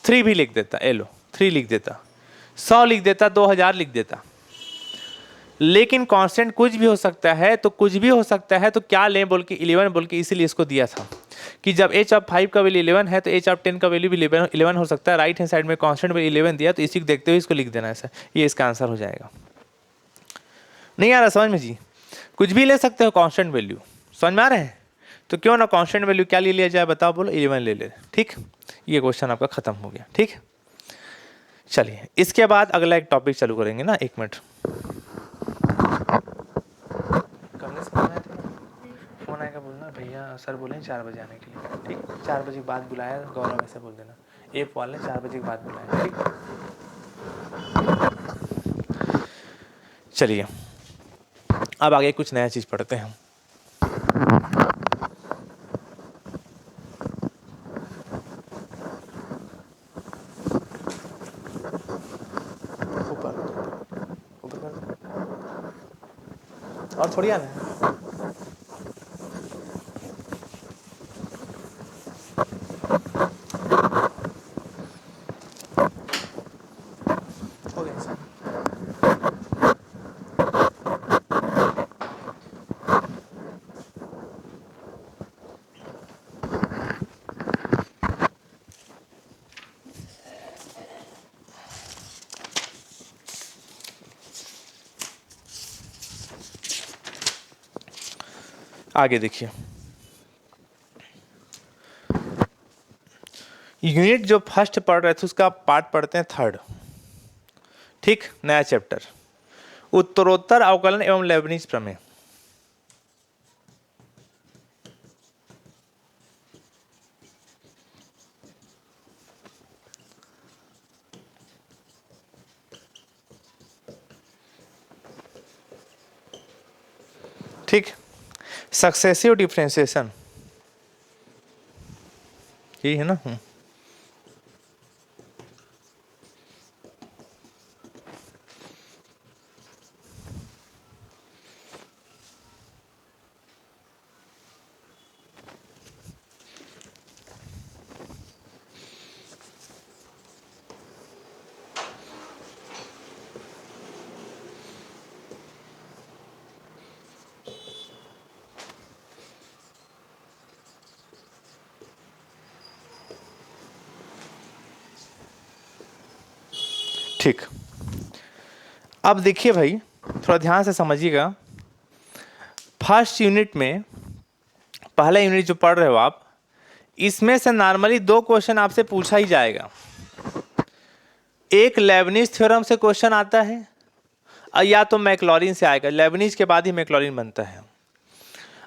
3 भी लिख देता, ए लो 3 लिख देता, 100 लिख देता, 2000 लिख देता। लेकिन कांस्टेंट कुछ भी हो सकता है, तो कुछ भी हो सकता है तो क्या लें बोल के 11 बोल के इसीलिए इसको दिया था कि जब एच ऑफ 5 का वैल्यू 11 है तो एच ऑफ 10 का वैल्यू भी 11 हो सकता है। राइट हैंड साइड में कांस्टेंट वैल्यू 11 दिया, तो इसी को देखते हुए इसको लिख देना ऐसा, ये इसका आंसर हो जाएगा। नहीं आ रहा समझ में जी, कुछ भी ले सकते हो कांस्टेंट वैल्यू, समझ में आ रहा है। तो क्यों ना कांस्टेंट वैल्यू क्या ले लिया जाए बताओ, बोलो 11 ले ले। ठीक, ये क्वेश्चन आपका खत्म हो गया। ठीक, चलिए इसके बाद अगला एक टॉपिक चालू करेंगे ना, 1 मिनट। फोन आएगा बोलना, भैया सर बोले 4 बजे आने के लिए। ठीक, 4 बजे के बाद बुलाया, गौरव ऐसे बोल देना, एप वाले 4 बजे के बाद बुलाया। ठीक, चलिए अब आगे कुछ नया चीज पढ़ते हैं। ऊपर ऊपर और थोड़ी आना है। आगे देखिए, यूनिट जो फर्स्ट पढ़ रहे थे उसका पार्ट पढ़ते हैं थर्ड। ठीक, नया चैप्टर, उत्तरोत्तर अवकलन एवं लेबनीज प्रमेय। ठीक, सक्सेसिव डिफरेंशिएशन, यही है ना। ठीक, अब देखिए भाई, थोड़ा ध्यान से समझिएगा। फर्स्ट यूनिट में, पहला यूनिट जो पढ़ रहे हो आप, इसमें से नॉर्मली दो क्वेश्चन आपसे पूछा ही जाएगा। एक लेबनीज थ्योरम से क्वेश्चन आता है और या तो मैक्लॉरिन से आएगा। लेबनीज के बाद ही मैक्लॉरिन बनता है।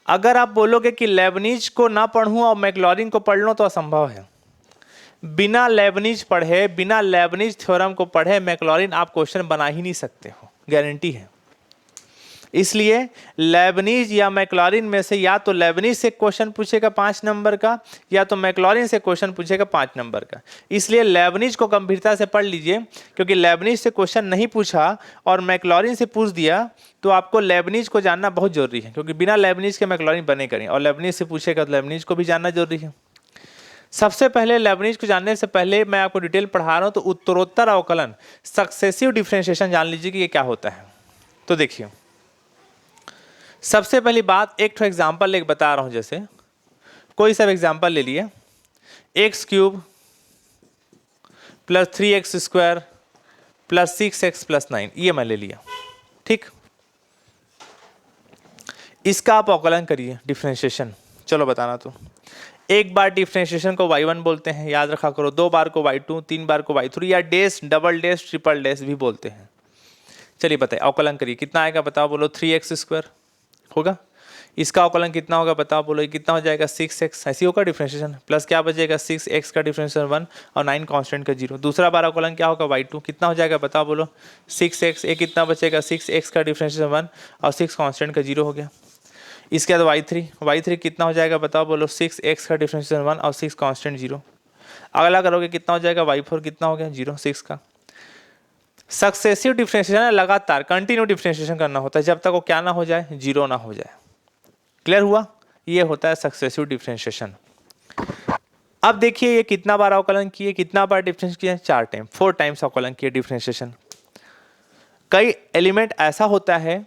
अगर आप बोलोगे कि लेबनीज को ना पढ़ूं और मैक्लॉरिन को पढ़ लो तो असंभव है। बिना लेबनीज पढ़े, बिना लेबनीज थ्योरम को पढ़े मैक्लॉरिन आप क्वेश्चन बना ही नहीं सकते हो, गारंटी है। इसलिए लेबनीज या मैक्लॉरिन में से या तो लेबनीज से क्वेश्चन पूछेगा 5 नंबर का, या तो मैक्लॉरिन से क्वेश्चन पूछेगा 5 नंबर का। इसलिए लेबनीज को गंभीरता से पढ़ लीजिए, क्योंकि लेबनीज से क्वेश्चन नहीं पूछा और मैक्लॉरिन से पूछ दिया तो आपको लेबनीज को जानना बहुत जरूरी है, क्योंकि बिना लेबनीज के मैक्लॉरिन बने करें, और लेबनीज से पूछेगा तो लेबनीज को भी जानना जरूरी है। सबसे पहले लेबनीज को जानने से पहले मैं आपको डिटेल पढ़ा रहा हूं, तो उत्तरोत्तर अवकलन सक्सेसिव डिफरेंशिएशन जान लीजिए कि ये क्या होता है। तो देखिए, सबसे पहली बात, एक एग्जांपल एक बता रहा हूं। जैसे कोई सब एग्जांपल ले लिए, x³ + 3x² + 6x + 9, ये मैं ले लिया। ठीक, इसका आप अवकलन करिए, डिफरेंशिएशन। चलो बताना। तो एक बार डिफरेंशिएशन को y1 बोलते हैं, याद रखा करो। 2 बार को y2, 3 बार को y3, या dash, double dash, triple dash भी बोलते हैं। चलिए बताइए, अवकलन करिए, कितना आएगा बताओ, बोलो। 3x² होगा। इसका अवकलन कितना होगा बताओ, बोलो। ये कितना हो जाएगा, 6x। ऐसी होगा डिफरेंशिएशन। प्लस क्या बचेगा, 6x का डिफरेंशिएशन 1 और 9 कांस्टेंट का 0। दूसरा बार अवकलन क्या होगा, y2, कितना हो जाएगा बताओ, बोलो। 6x, ये कितना बचेगा, 6x का डिफरेंशिएशन 1 और 6 कांस्टेंट का 0 हो गया। इसके बाद y3 कितना हो जाएगा बताओ, बोलो। 6x का डिफरेंशिएशन 1 और 6 कांस्टेंट 0। अगला करोगे कितना हो जाएगा, y4 कितना हो गया, 0, 6 का। सक्सेसिव डिफरेंशिएशन है, लगातार कंटिन्यू डिफरेंशिएशन करना होता है जब तक वो क्या ना हो जाए, 0 ना हो जाए। क्लियर हुआ? ये होता है सक्सेसिव डिफरेंशिएशन। अब देखिए, ये कितना बार अवकलन किए, कितना बार डिफरेंशिएशन किया, 4 टाइम, 4 टाइम्स अवकलन किए डिफरेंशिएशन। कई एलिमेंट ऐसा होता है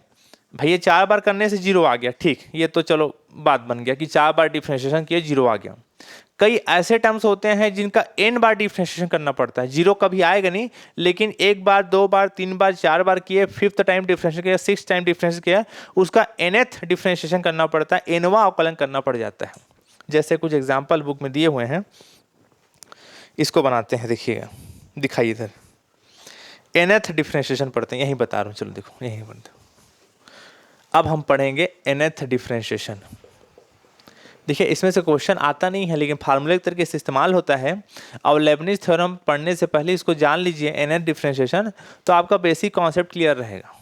भैया 4 बार करने से 0 आ गया, ठीक, ये तो चलो बात बन गया कि 4 बार डिफरेंशिएशन किए 0 आ गया। कई ऐसे टर्म्स होते हैं जिनका n बार डिफरेंशिएशन करना पड़ता है, 0 कभी आएगा नहीं, लेकिन 1 बार, 2 बार, 3 बार, 4 बार किए, 5th टाइम डिफरेंशिएशन किया, 6th टाइम डिफरेंशिएशन किया, उसका nth डिफरेंशिएशन करना पड़ता है, nवां अवकलन करना पड़ जाता है। जैसे कुछ एग्जाम्पल बुक में दिए हुए हैं, इसको बनाते हैं, देखिएगा, दिखाइए इधर। nth डिफरेंशिएशन पढ़ते हैं, यही बता रहा हूँ, चलो देखो, यही पढ़ते हैं। अब हम पढ़ेंगे nth डिफरेंशिएशन। देखिए, इसमें से क्वेश्चन आता नहीं है, लेकिन फार्मूले के तरीके से इस्तेमाल होता है। और लेबनीज थ्योरम पढ़ने से पहले इसको जान लीजिए, nth डिफरेंशिएशन, तो आपका बेसिक कॉन्सेप्ट क्लियर रहेगा।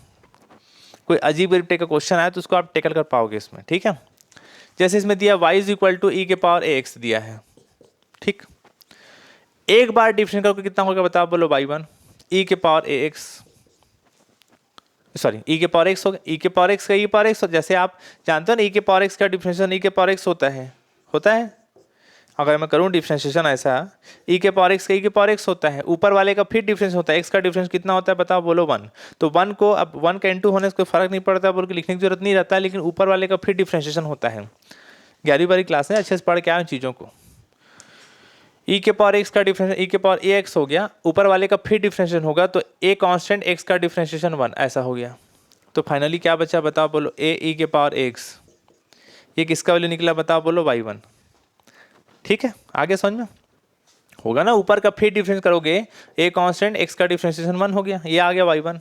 कोई अजीब गरीब टाइप का क्वेश्चन आया तो उसको आप टेकल कर पाओगे इसमें। ठीक है, जैसे इसमें दिया y = e⁴ दिया है। ठीक, एक बार डिफरेंशिएशन करके कितना होगा बताओ, बोलो। y1 e⁴x, सॉरी e⁴x होगा, e⁴x का e⁴x, जैसे आप जानते हो ना e⁴x का डिफरेंशिएशन e⁴x होता है। अगर मैं करूं डिफरेंशिएशन ऐसा, e⁴x का e⁴x होता है, ऊपर वाले का फिर डिफरेंस होता है, x का डिफरेंस कितना होता है बताओ, बोलो। 1। तो 1 को, अब 1 का into होने से कोई फर्क नहीं पड़ता, बोल के लिखने की जरूरत नहीं रहता है, लेकिन ऊपर वाले का फिर डिफरेंशिएशन होता है। 11वीं 12वीं क्लास में अच्छे से पढ़ के आए चीज़ों को। e⁴x का डिफरेंशिएशन e⁴ax हो गया, ऊपर वाले का फिर डिफरेंशिएशन होगा, तो a कांस्टेंट, x का डिफरेंशिएशन 1, ऐसा हो गया। तो फाइनली क्या बचा बताओ, बोलो। a e⁴x, ये किसका वैल्यू निकला बताओ, बोलो। y1। ठीक है, आगे समझ में। होगा ना, ऊपर का फिर डिफरेंस करोगे ए कांस्टेंट x का डिफरेंशिएशन 1 हो गया, ये आ गया y1।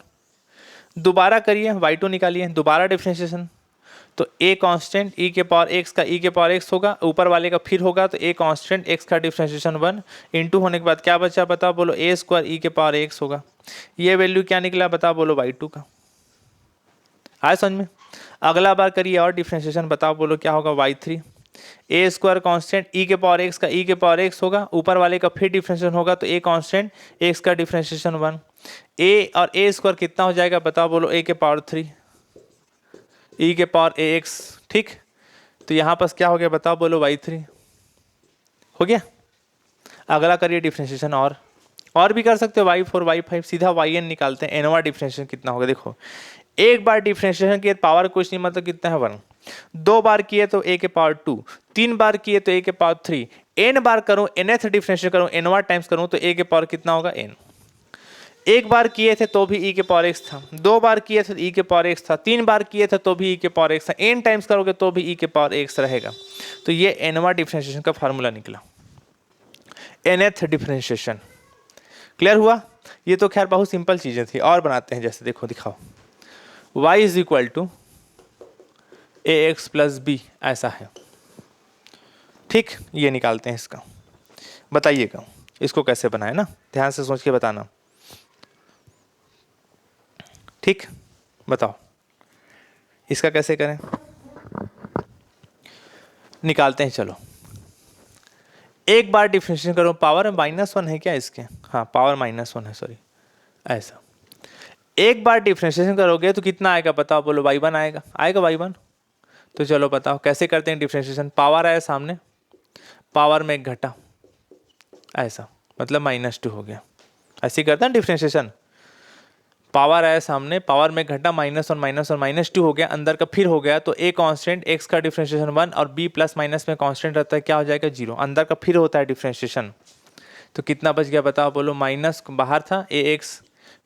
दोबारा करिए y2 निकालिए, दोबारा डिफरेंशिएशन, तो a कांस्टेंट e के पावर x का e के पावर x होगा, ऊपर वाले का फिर होगा तो a कांस्टेंट x का डिफरेंशिएशन 1 इंटू होने के बाद क्या बचा बताओ बोलो, a स्क्वायर e के पावर x होगा। ये वैल्यू क्या निकला बताओ बोलो, y2 का। आया समझ में? अगला बार करिए और डिफरेंशिएशन, बताओ बोलो क्या होगा, y3 ए स्क्वायर कांस्टेंट ई के पावर एक्स का ई के पावर एक्स होगा, ऊपर वाले का फिर डिफरेंशिएशन होगा तो ए कांस्टेंट एक्स का डिफरेंशिएशन 1। ए और ए स्क्वायर कितना हो जाएगा बताओ बोलो, ए के पावर 3 ई के पावर ए एक्स। ठीक, तो यहाँ पर क्या हो गया बताओ बोलो, y3 हो गया। अगला करिए डिफरेंशिएशन, और भी कर सकते हो, y4 y5, सीधा yn निकालते हैं। एनवा डिफरेंशिएशन कितना होगा, देखो एक बार डिफरेंशिएशन किए पावर कुछ नहीं, मतलब कितना है 1, 2 बार किए तो a के पावर 2, 3 बार किए तो a के पावर 3, n बार करूं nth डिफरेंशिएशन करूं nवा टाइम्स करूं तो a के पावर कितना होगा, n। एक बार किए थे तो भी e के पावर x था, 2 बार किए थे तो e के पावर x था, 3 बार किए थे तो भी e के पावर x था, n टाइम्स करोगे तो भी e के पावर x रहेगा। तो ये nवा डिफरेंशिएशन का फार्मूला निकला, nth डिफरेंशिएशन। क्लियर हुआ? ये तो खैर बहुत सिंपल चीजें थी, और बनाते हैं, जैसे देखो दिखाओ, y is equal to a x plus b, ऐसा है। ठीक, ये निकालते हैं इसका, बताइएगा इसको कैसे बनाए ना, ध्यान से सोच के बताना। ठीक, बताओ इसका कैसे करें, निकालते हैं। चलो एक बार डिफरेंशिएशन करो, पावर -1 है क्या इसके, हाँ पावर -1 है, सॉरी, ऐसा। एक बार डिफरेंशिएशन करोगे तो कितना आएगा बताओ बोलो, y1 आएगा, आएगा y1। तो चलो बताओ कैसे करते हैं डिफरेंशिएशन, पावर आया सामने, पावर में एक घटा, ऐसा, मतलब -2 हो गया। ऐसे करते हैं डिफरेंशिएशन, पावर आया सामने, पावर में घटा, -1 -2 हो गया, अंदर का फिर हो गया तो a कांस्टेंट x का डिफरेंशिएशन 1 और b प्लस माइनस में कांस्टेंट रहता है, क्या हो जाएगा 0, अंदर का फिर होता है डिफरेंशिएशन। तो कितना बच गया बताओ बोलो, माइनस बाहर था ax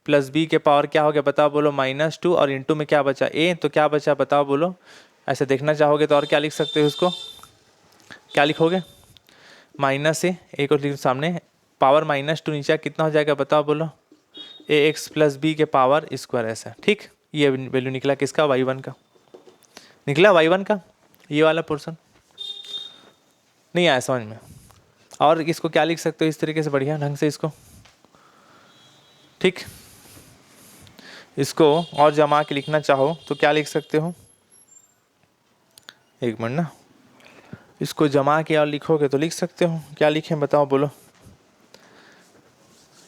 प्लस b के पावर क्या हो गया बताओ बोलो, -2, और इंटू में क्या बचा a, तो क्या बचा बताओ बोलो। ऐसे देखना चाहोगे तो और क्या लिख सकते हो उसको, क्या लिखोगे, माइनस ए को लिख सामने, पावर -2 नीचे कितना हो जाएगा बताओ बोलो, ए एक्स प्लस बी के पावर स्क्वायर, ऐसा। ठीक, ये वैल्यू निकला किसका, y1 का निकला, y1 का ये वाला पोर्शन। नहीं आया समझ में? और इसको क्या लिख सकते हो इस तरीके से, बढ़िया ढंग से इसको, ठीक, इसको और जमा के लिखना चाहो तो क्या लिख सकते हो, एक मिनट ना, इसको जमा के और लिखोगे तो लिख सकते हो, क्या लिखें बताओ बोलो,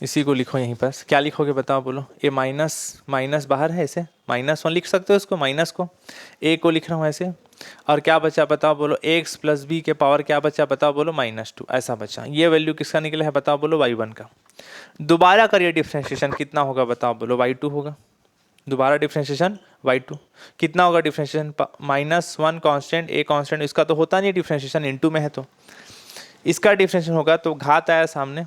इसी को लिखो यहीं पर, क्या लिखोगे बताओ बोलो, ए माइनस बाहर है, ऐसे -1 लिख सकते हो इसको, माइनस को, ए को लिख रहा हूँ ऐसे, और क्या बचा बताओ बोलो, एक्स प्लस बी के पावर क्या बचा बताओ बोलो, -2, ऐसा बचा। ये वैल्यू किसका निकला है बताओ बोलो, y1 का। दोबारा करिए डिफरेंशिएशन, कितना होगा बताओ बोलो, y2 होगा। दोबारा डिफरेंशिएशन y2 कितना होगा डिफरेंशिएशन, -1 कांस्टेंट a कांस्टेंट, इसका तो होता नहीं डिफरेंशिएशन, इनटू में है तो इसका डिफरेंशिएशन होगा, तो घात आया सामने,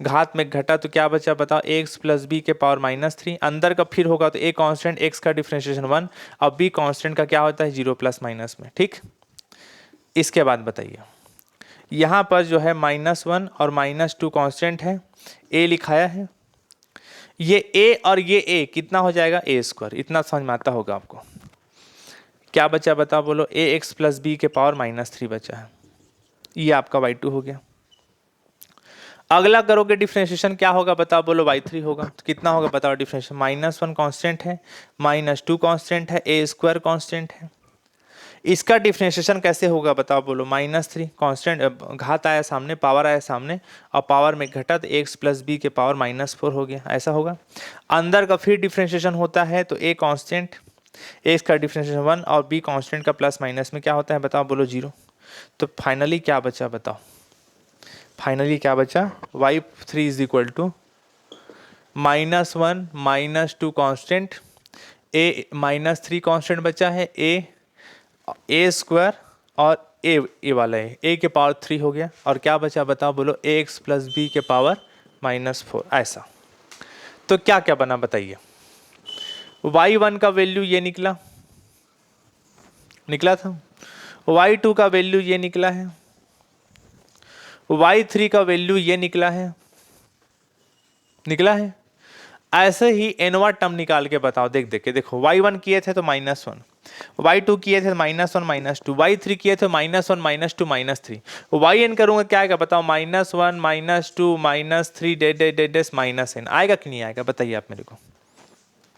घात में घटा तो क्या बचा बताओ, एक्स प्लस बी के पावर -3, अंदर का फिर होगा तो a कांस्टेंट x का डिफरेंशिएशन 1 और b कांस्टेंट का क्या होता है 0 प्लस माइनस में। ठीक, इसके बाद बताइए, यहाँ पर जो है -1 और -2 कांस्टेंट है, a लिखाया है, ये a और ये a कितना हो जाएगा, a स्क्वायर, इतना समझ में आता होगा आपको। क्या बचा बताओ बोलो, ए एक्स प्लस बी के पावर -3 बचा है, ये आपका y2 हो गया। अगला करोगे डिफरेंशिएशन, क्या होगा बताओ बोलो, y3 होगा। तो कितना होगा बताओ डिफरेंशिएशन, -1 कांस्टेंट है, -2 कांस्टेंट है, a स्क्वायर कांस्टेंट है, इसका डिफरेंशिएशन कैसे होगा बताओ बोलो, -3 कांस्टेंट, घात आया सामने, पावर आया सामने, और पावर में घटा तो एक्स प्लस बी के पावर -4 हो गया, ऐसा होगा। अंदर का फिर डिफरेंशिएशन होता है तो a कांस्टेंट, एक्स का डिफरेंशिएशन 1 और b कांस्टेंट का प्लस माइनस में क्या होता है बताओ बोलो, 0। तो फाइनली क्या बचा बताओ, फाइनली क्या बचा, y3 is equal to -1 -2 constant, a -3 constant बचा है, a स्क्वायर और a वाला है, a के पावर 3 हो गया, और क्या बचा बताओ बोलो, ax प्लस बी के पावर -4, ऐसा। तो क्या क्या बना बताइए, y1 का वैल्यू ये निकला था, y2 का वैल्यू ये निकला है, y3 का वैल्यू ये निकला है, निकला है। ऐसे ही nवा टर्म निकाल के बताओ, देख देख के देखो, y1 किए थे तो -1, y2 किए थे -1 -2, y3 किए थे -1 -2 -3, yn करूंगा क्या आएगा बताओ, -1 -2 -3 -n आएगा कि नहीं आएगा, बताइए आप मेरे को।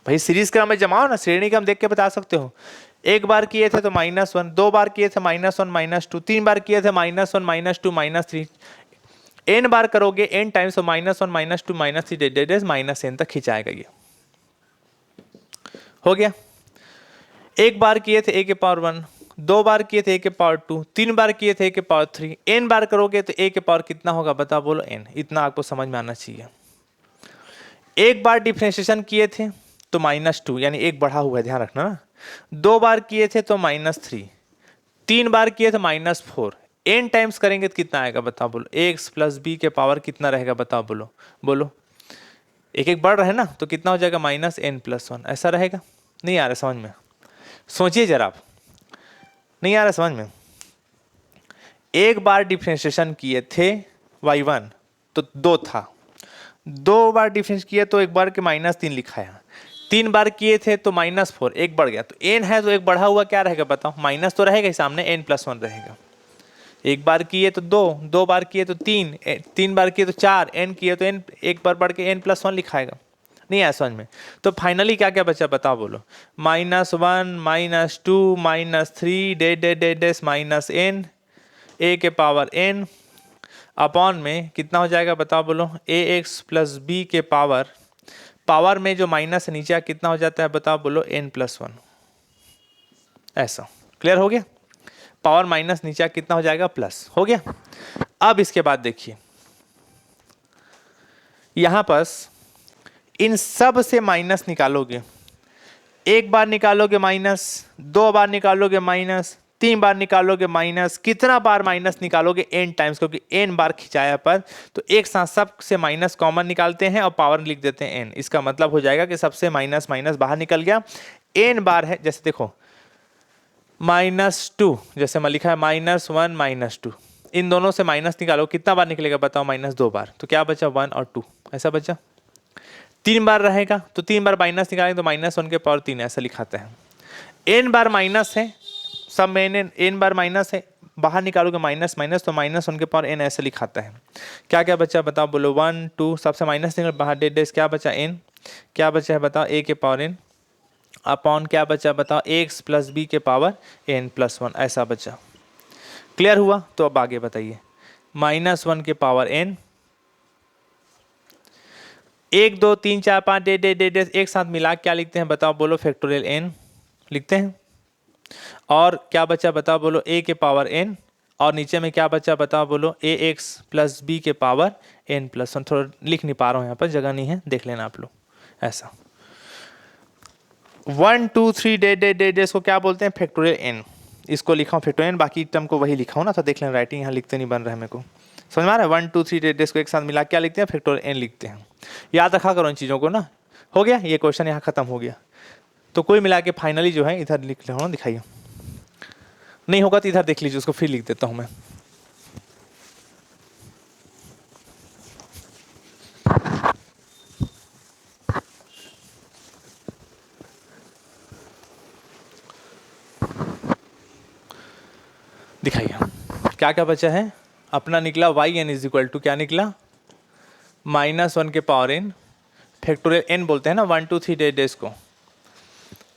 भाई सीरीज क्रम में जमाओ ना, श्रेणी क्रम देख के बता सकते हो। एक बार किए थे तो -1, दो बार किए थे -1 -2, तीन बार किए थे -1 -2 -3, n बार करोगे n टाइम्स तो -1 -2 -3 -n तक खिंचाएगा ये। हो गया। एक बार किए थे a के पावर 1, दो बार किए थे a के पावर 2, तीन बार किए थे a के पावर 3, n बार करोगे तो a के पावर कितना होगा बताओ, बोलो n। इतना आपको समझ में आना चाहिए। एक बार डिफरेंशिएशन किए थे तो -2, यानी एक बढ़ा हुआ है, ध्यान रखना ना। दो बार किए थे तो -3, तीन बार किए थे -4, n टाइम्स करेंगे तो कितना आएगा बताओ, बोलो। ax प्लस b के पावर कितना रहेगा बताओ, बोलो बोलो। एक एक बढ़ रहा है ना, तो कितना हो जाएगा -n+1, ऐसा रहेगा। नहीं आ रहा समझ में, सोचिए जरा आप, नहीं आ रहा समझ में। एक बार डिफरेंशिएशन किए थे y1 तो 2 था, दो बार डिफरेंस किए तो एक बार के -3 लिखा है, तीन बार किए थे तो -4, एक बढ़ गया, तो n है तो एक बढ़ा हुआ क्या रहेगा बताओ, माइनस तो रहेगा ही सामने, n+1 रहेगा। एक बार किए तो 2, दो बार किए तो 3, तीन बार किए तो 4, n किए तो n, एक बार बढ़ के n+1 लिखाएगा। नहीं आया समझ में। तो फाइनली क्या क्या बचा बताओ, बोलो। -1 -2 -3 -n a के पावर n अपॉन में कितना हो जाएगा बताओ, बोलो। ax प्लस b के पावर में जो माइनस नीचे कितना हो जाता है बताओ, बोलो n+1। ऐसा क्लियर हो गया। पावर माइनस नीचे कितना हो जाएगा, प्लस हो गया। अब इसके बाद देखिए, यहां पास इन सब से माइनस निकालोगे, एक बार निकालोगे माइनस, दो बार निकालोगे माइनस, तीन बार निकालोगे माइनस, कितना बार माइनस निकालोगे, n टाइम्स, क्योंकि n बार खिंचाया पर, तो एक साथ सब से माइनस कॉमन निकालते हैं और पावर लिख देते हैं n। इसका मतलब हो जाएगा कि सबसे माइनस माइनस बाहर निकल गया, n बार है। जैसे देखो -2, जैसे मैं लिखा है -1 -2, इन दोनों से माइनस निकालो, कितना बार निकलेगा बताओ, -2 बार, तो क्या बचा 1 और 2, ऐसा बचा। तीन बार रहेगा तो तीन बार माइनस निकालेंगे तो -1 के पावर 3, ऐसा लिखाते हैं। n बार माइनस है, सब में n बार माइनस है, बाहर निकालोगे माइनस माइनस तो -1 के पावर n, ऐसे लिखाता है। क्या क्या बचा बताओ, बोलो। 1 2 सबसे माइनस निकल बाहर, डेड क्या बचा, n। क्या बचा है बताओ, a के पावर n अपॉन क्या बचा बताओ, x प्लस b के पावर n+1, ऐसा बचा। क्लियर हुआ। तो अब आगे बताइए। -1 के पावर n, 1 2 3 4 5 डेड एक साथ मिला क्या लिखते हैं बताओ, बोलो। फैक्टोरियल n लिखते हैं। और क्या बचा बताओ, बोलो। a के पावर n, और नीचे में क्या बचा बताओ, बोलो। ax प्लस b के पावर n+1। थोड़ा लिख नहीं पा रहा हूँ, यहाँ पर जगह नहीं है, देख लेना आप लोग। ऐसा 1 2 3 डेड इसको क्या बोलते हैं, फैक्टोरियल n। इसको लिखा हूँ फैक्टोरियल, बाकी टर्म को वही लिखा हूँ ना, तो देख लेना, राइटिंग यहाँ लिखते नहीं बन रहा है मेरे को, समझ में आ रहा है। 1 2 3 डेड को एक साथ मिला क्या लिखते हैं, फैक्टोरियल n लिखते हैं। याद रखा करो इन चीज़ों को ना। हो गया, ये क्वेश्चन यहाँ खत्म हो गया। तो कोई मिला के फाइनली जो है इधर लिख लो, दिखाइए। नहीं होगा तो इधर देख लीजिए, उसको फिर लिख देता हूँ मैं। दिखाइए क्या क्या बचा है अपना। निकला yn इज इक्वल टू क्या निकला, -1 के पावर n, फैक्टोरियल n बोलते हैं ना 1 2 3 डेज को,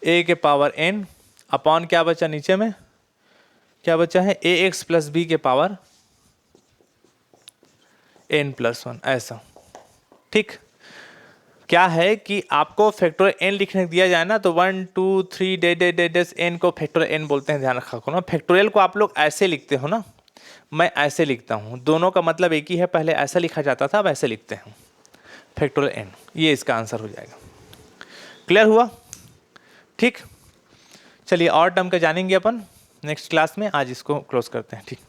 a के पावर n अपॉन क्या बचा नीचे में, क्या बचा है, ax प्लस b के पावर n+1, ऐसा। ठीक। क्या है कि आपको फैक्टोरियल n लिखने दिया जाए ना, तो 1 2 3 डेड n को फैक्टोरियल n बोलते हैं, ध्यान रखा करो ना। फैक्टोरियल को आप लोग ऐसे लिखते हो ना, मैं ऐसे लिखता हूँ, दोनों का मतलब एक ही है। पहले ऐसा लिखा जाता था, अब ऐसे लिखते हैं, फैक्टोरियल n। ये इसका आंसर हो जाएगा। क्लियर हुआ। ठीक, चलिए और टर्म का जानेंगे अपन नेक्स्ट क्लास में। आज इसको क्लोज करते हैं। ठीक,